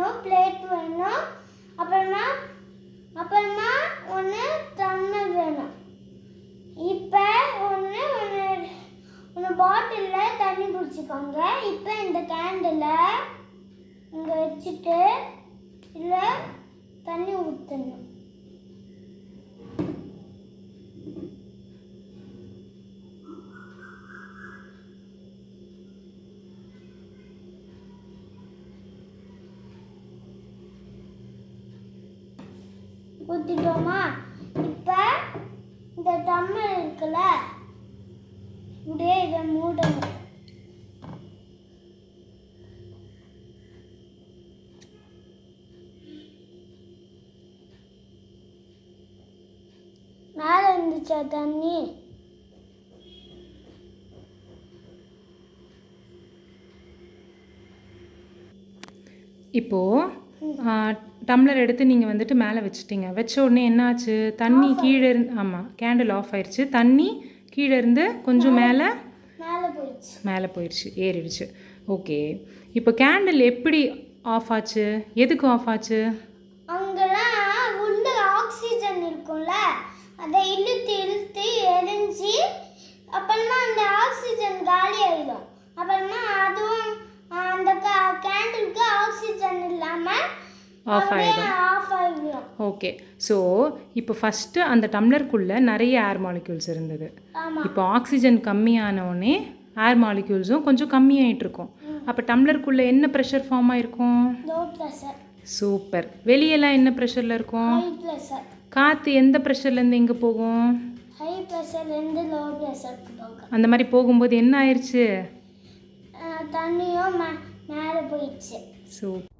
வேணும், பிளேட் வேணும், அப்புறமா அப்புறமா ஒன்று டம்ளர் வேணும். இப்போ ஒன்று பாட்டிலில் தண்ணி குடிச்சிக்கோங்க. இப்போ இந்த கேண்டிலை இங்கே வச்சுட்டு இதில் தண்ணி ஊற்றணும். ஊற்றிட்டோமா? இப்போ இந்த டம்ளர் இருக்குல்ல, இப்படியே இதை மூடணும். மேலே இருந்துச்சா தண்ணி? இப்போது டம்ளர் எடுத்து நீங்கள் வந்துட்டு மேலே வச்சுட்டீங்க. வச்ச உடனே என்னாச்சு? தண்ணி கீழே இருந்து, ஆமாம், கேண்டில் ஆஃப் ஆயிடுச்சு. தண்ணி கீழே இருந்து கொஞ்சம் மேலே போயிடுச்சு, ஏறிடுச்சு. ஓகே, இப்போ கேண்டில் எப்படி ஆஃப் ஆச்சு? எதுக்கு ஆஃப் ஆச்சு? அங்கெல்லாம் உள்ள ஆக்சிஜன் இருக்கும்ல, அதை இழுத்து எரிஞ்சு அப்புறமா அந்த ஆக்சிஜன் காலி ஆயிடும். அப்புறமா அதுவும் அந்த கேண்டிலுக்கு ஆக்சிஜன் இல்லாமல் ஆஃப் ஆகிடும். ஓகே, ஸோ இப்போ ஃபஸ்ட்டு அந்த டம்ளருக்குள்ளே நிறைய ஏர் மாலிக்யூல்ஸ் இருந்தது. இப்போ ஆக்சிஜன் கம்மியானோடனே ஏர் மாலிக்யூல்ஸும் கொஞ்சம் கம்மியாகிட்டு இருக்கும். அப்போ டம்ளருக்குள்ளே என்ன ப்ரெஷர் ஃபார்ம் ஆகிருக்கும்? சூப்பர். வெளியெல்லாம் என்ன ப்ரெஷரில் இருக்கும்? காற்று எந்த ப்ரெஷர்லேருந்து எங்கே போகும்? அந்த மாதிரி போகும்போது என்ன ஆயிடுச்சு? தண்ணியும் மேலே போயிடுச்சு. சூப்பர்.